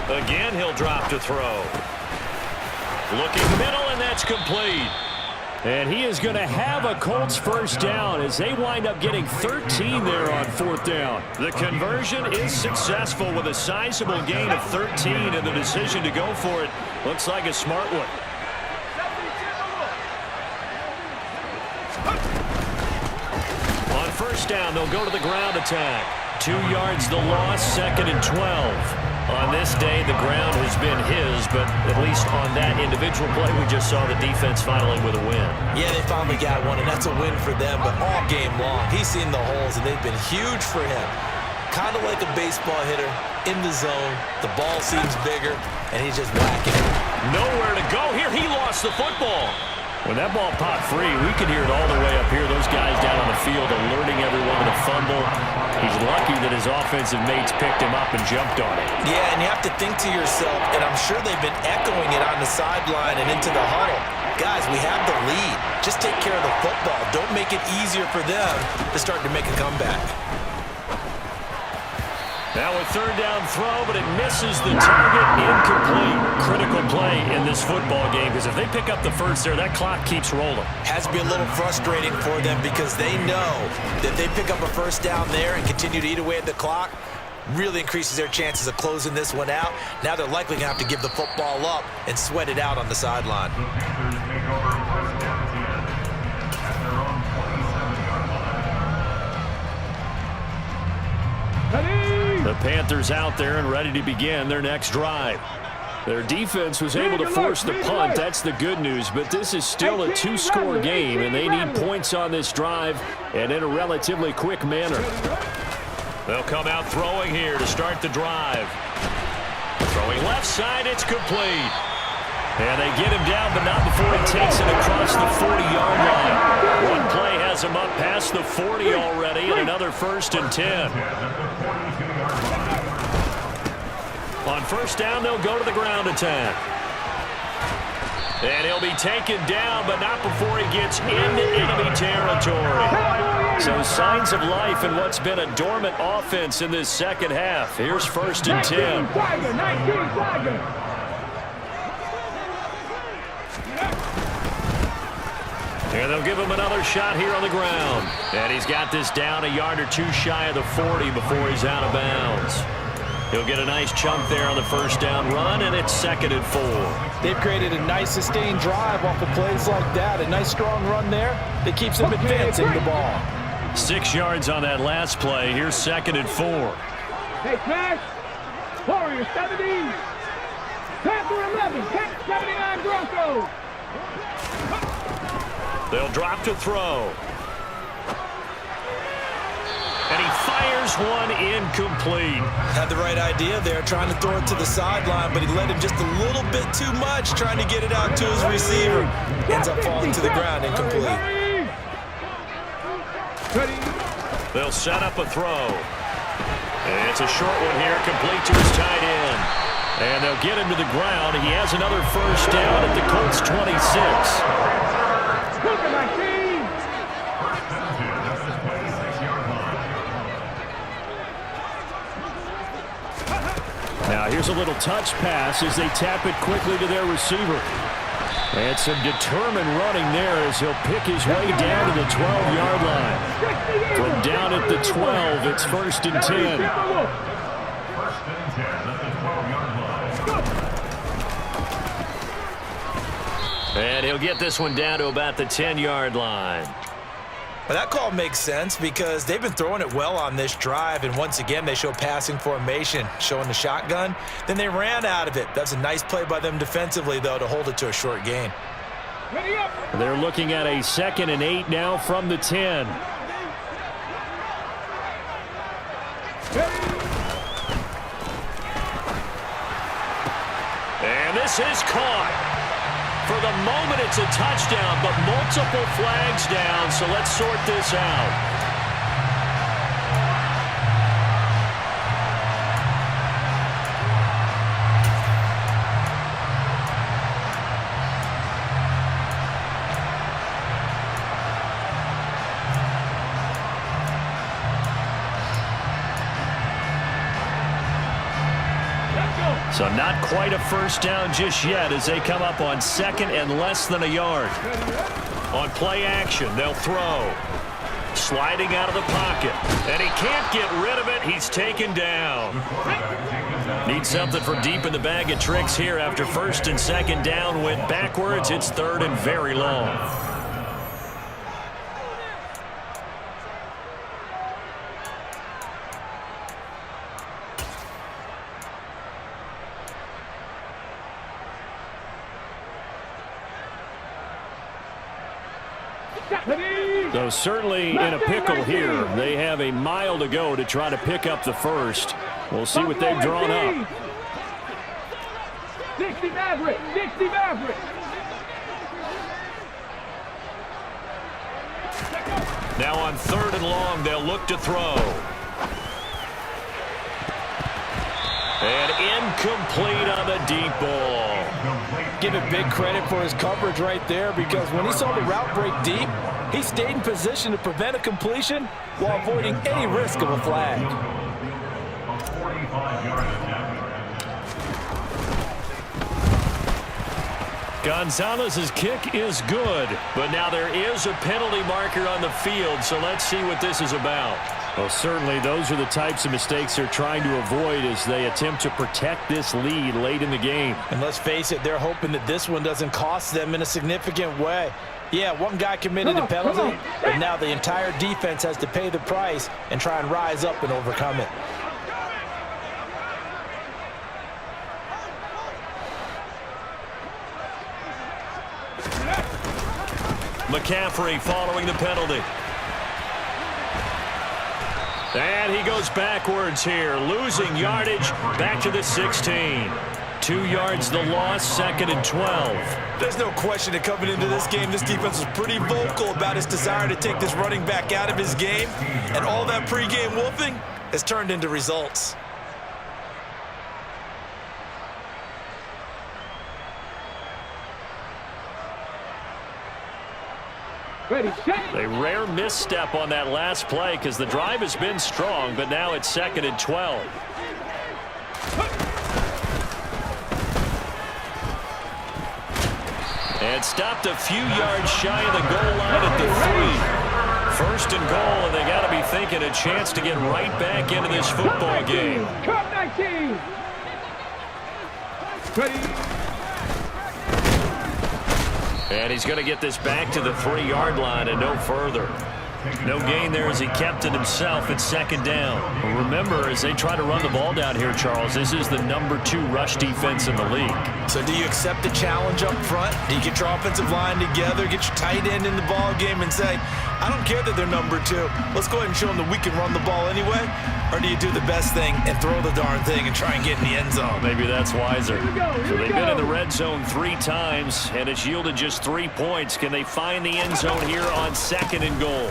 Again, he'll drop to throw. Looking middle, and that's complete. And he is going to have a Colts 1st down as they wind up getting 13 there on 4th down. The conversion is successful with a sizable gain of 13, and the decision to go for it looks like a smart one. On 1st down, they'll go to the ground attack. 2 yards the loss, 2nd and 12. On this day, the ground has been his, but at least on that individual play, we just saw the defense finally with a win. Yeah, they finally got one, and that's a win for them, but all game long, he's seen the holes, and they've been huge for him. Kind of like a baseball hitter in the zone. The ball seems bigger, and he's just whacking it. Nowhere to go here. He lost the football. When that ball popped free, we could hear it all the way up here. Those guys down on the field alerting everyone to the fumble. He's lucky that his offensive mates picked him up and jumped on it. Yeah, and you have to think to yourself, and I'm sure they've been echoing it on the sideline and into the huddle. Guys, we have the lead. Just take care of the football. Don't make it easier for them to start to make a comeback. Now a third down throw, but it misses the target. Incomplete. Critical play in this football game, because if they pick up the first there, that clock keeps rolling. Has to be a little frustrating for them because they know that they pick up a first down there and continue to eat away at the clock, really increases their chances of closing this one out. Now they're likely going to have to give the football up and sweat it out on the sideline. The Panthers out there and ready to begin their next drive. Their defense was able to force the punt. That's the good news, but this is still a two-score game, and they need points on this drive and in a relatively quick manner. They'll come out throwing here to start the drive. Throwing left side, it's complete. And they get him down, but not before he takes it across the 40-yard line. One play has him up past the 40 already, and another 1st and 10. On first down, they'll go to the ground attack. And he'll be taken down, but not before he gets into enemy territory. So signs of life in what's been a dormant offense in this second half. Here's 1st and 10. And they'll give him another shot here on the ground. And he's got this down a yard or two shy of the 40 before he's out of bounds. He'll get a nice chunk there on the first down run, and it's 2nd and 4. They've created a nice sustained drive off of plays like that. A nice strong run there that keeps them advancing the ball. 6 yards on that last play. Here's 2nd and 4. Hey, Smash. Warrior 70. Panther 11. Catch 79 Broncos. They'll drop to throw. And he fires one incomplete. Had the right idea there, trying to throw it to the sideline, but he let him just a little bit too much, trying to get it out to his receiver. Ends up falling to the ground incomplete. They'll set up a throw. And it's a short one here, complete to his tight end. And they'll get him to the ground. He has another first down at the Colts 26. Now here's a little touch pass as they tap it quickly to their receiver. And some determined running there as he'll pick his way down to the 12-yard line. From down at the 12, it's 1st and 10. And he'll get this one down to about the 10-yard line. Well, that call makes sense because they've been throwing it well on this drive, and once again they show passing formation, showing the shotgun. Then they ran out of it. That's a nice play by them defensively, though, to hold it to a short gain. They're looking at a 2nd and 8 now from the 10. And this is caught. For the moment, it's a touchdown, but multiple flags down, so let's sort this out. So not quite a first down just yet as they come up on 2nd and less than a yard. On play action, they'll throw. Sliding out of the pocket. And he can't get rid of it. He's taken down. Needs something from deep in the bag of tricks here after 1st and 2nd down. Went backwards. It's 3rd and very long. So certainly in a pickle here. They have a mile to go to try to pick up the first. We'll see what they've drawn up. 60 Maverick. 60 Maverick. Now on 3rd and long, they'll look to throw. And incomplete on the deep ball. Give it big credit for his coverage right there, because when he saw the route break deep, he stayed in position to prevent a completion while avoiding any risk of a flag. Gonzalez's kick is good, but now there is a penalty marker on the field, so let's see what this is about. Well, certainly those are the types of mistakes they're trying to avoid as they attempt to protect this lead late in the game. And let's face it, they're hoping that this one doesn't cost them in a significant way. Yeah, one guy committed a penalty, but now the entire defense has to pay the price and try and rise up and overcome it. McCaffrey following the penalty. And he goes backwards here, losing yardage back to the 16. 2 yards the loss, 2nd and 12. There's no question that coming into this game, this defense was pretty vocal about its desire to take this running back out of his game. And all that pregame wolfing has turned into results. Ready, set. A rare misstep on that last play because the drive has been strong, but now it's 2nd and 12. And stopped a few yards shy of the goal line at the 3. 1st and goal, and they got to be thinking a chance to get right back into this football game. Cut 19. Ready. And he's going to get this back to the 3-yard line and no further. No gain there as he kept it himself at 2nd down. Remember, as they try to run the ball down here, Charles, this is the number 2 rush defense in the league. So do you accept the challenge up front? Do you get your offensive line together, get your tight end in the ball game and say, I don't care that they're number 2. Let's go ahead and show them that we can run the ball anyway? Or do you do the best thing and throw the darn thing and try and get in the end zone? Maybe that's wiser. So they've been in the red zone 3 times, and it's yielded just 3 points. Can they find the end zone here on 2nd and goal?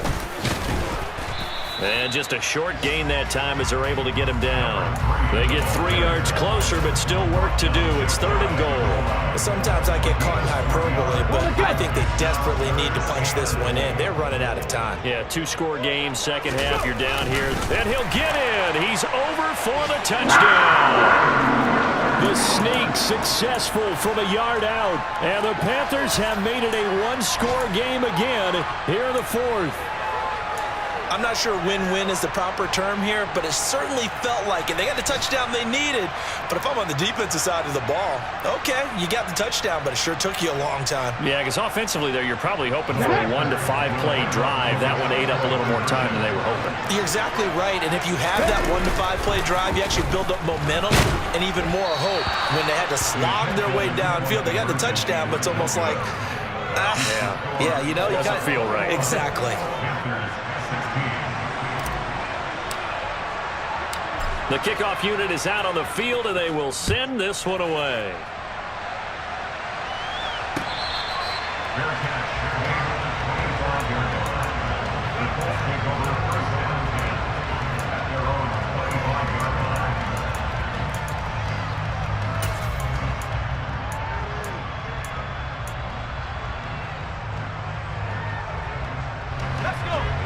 And just a short gain that time as they're able to get him down. They get 3 yards closer, but still work to do. It's 3rd and goal. Sometimes I get caught in hyperbole, but I think they desperately need to punch this one in. They're running out of time. Yeah, 2-score game, second half, you're down here. And he'll get in. He's over for the touchdown. The sneak successful from a yard out. And the Panthers have made it a 1-score game again here in the 4th. I'm not sure win-win is the proper term here, but it certainly felt like it. They got the touchdown they needed, but if I'm on the defensive side of the ball, okay, you got the touchdown, but it sure took you a long time. Yeah, because offensively there, you're probably hoping for a 1 to 5 play drive. That one ate up a little more time than they were hoping. You're exactly right, and if you have that 1 to 5 play drive, you actually build up momentum and even more hope. When they had to slog their way downfield, they got the touchdown, but it's almost like, yeah, you know, doesn't feel right. Exactly. The kickoff unit is out on the field, and they will send this one away.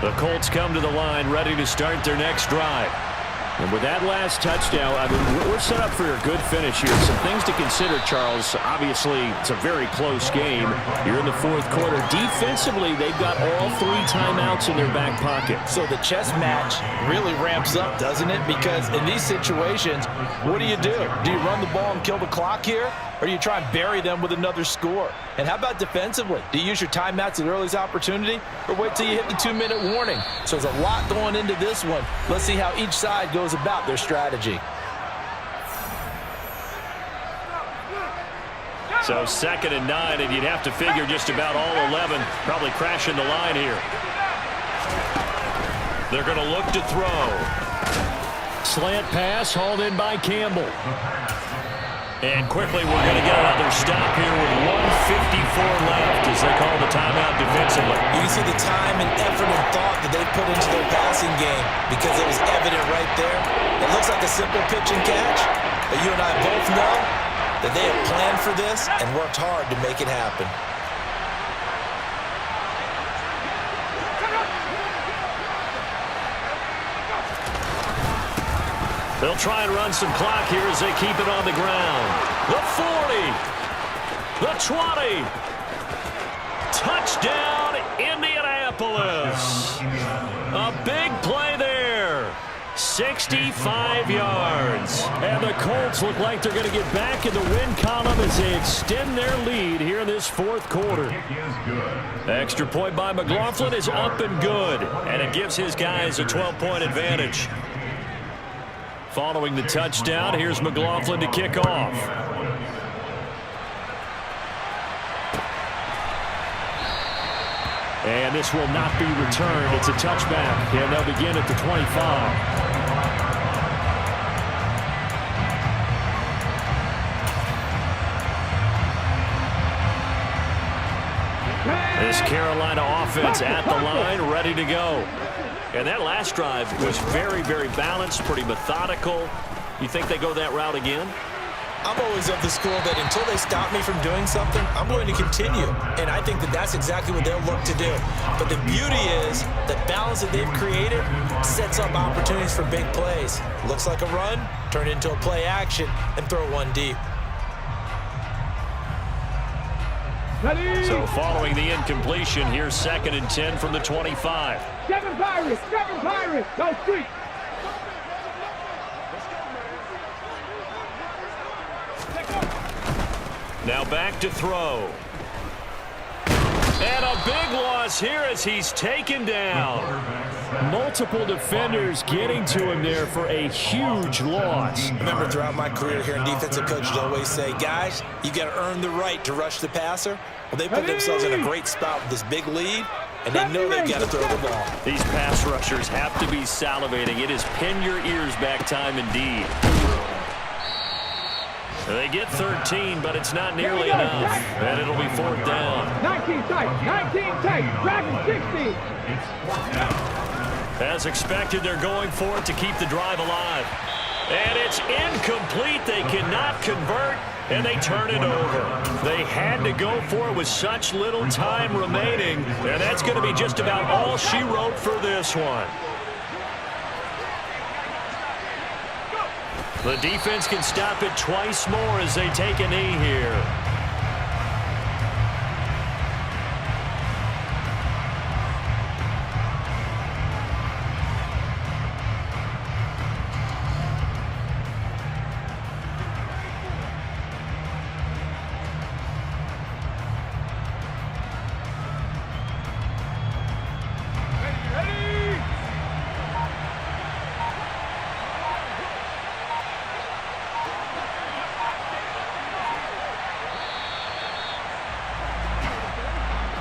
The Colts come to the line, ready to start their next drive. And with that last touchdown, I mean, we're set up for a good finish here. Some things to consider, Charles. Obviously, it's a very close game. You're in the 4th quarter. Defensively, they've got all 3 timeouts in their back pocket. So the chess match really ramps up, doesn't it? Because in these situations, what do? Do you run the ball and kill the clock here? Or do you try and bury them with another score? And how about defensively? Do you use your timeouts at earliest opportunity? Or wait till you hit the 2-minute warning? So there's a lot going into this one. Let's see how each side goes about their strategy. So 2nd and 9, and you'd have to figure just about all 11 probably crashing the line here. They're going to look to throw. Slant pass hauled in by Campbell. And quickly we're going to get another stop here with 1:54 left as they call the timeout defensively. You can see the time and effort and thought that they put into their passing game because it was evident right there. It looks like a simple pitch and catch, but you and I both know that they have planned for this and worked hard to make it happen. They'll try and run some clock here as they keep it on the ground. The 40. The 20. Touchdown, Indianapolis. A big play there. 65 yards. And the Colts look like they're going to get back in the win column as they extend their lead here in this fourth quarter. Extra point by McLaughlin is up and good. And it gives his guys a 12-point advantage. Following the touchdown, here's McLaughlin to kick off. And this will not be returned. It's a touchback, and they'll begin at the 25. This Carolina offense at the line, ready to go. And that last drive was very, very balanced, pretty methodical. You think they go that route again? I'm always of the school that until they stop me from doing something, I'm going to continue. And I think that that's exactly what they'll look to do. But the beauty is the balance that they've created sets up opportunities for big plays. Looks like a run, turn it into a play action, and throw one deep. So following the incompletion, here's 2nd and 10 from the 25. 7 Pirates, go street. Now back to throw. And a big loss here as he's taken down. Multiple defenders getting to him there for a huge loss. I remember throughout my career here in defensive coaches always say, guys, you got to earn the right to rush the passer. Well, they put themselves in a great spot with this big lead, and they know they've got to throw the ball. These pass rushers have to be salivating. It is pin your ears back time indeed. They get 13, but it's not nearly enough. And it'll be 4th down. 19 tight, Dragon 16. As expected, they're going for it to keep the drive alive. And it's incomplete. They cannot convert, and they turn it over. They had to go for it with such little time remaining, and that's going to be just about all she wrote for this one. The defense can stop it twice more as they take a knee here.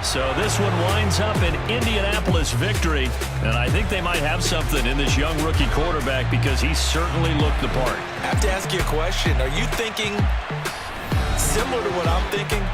So this one winds up an Indianapolis victory, and I think they might have something in this young rookie quarterback because he certainly looked the part. I have to ask you a question. Are you thinking similar to what I'm thinking?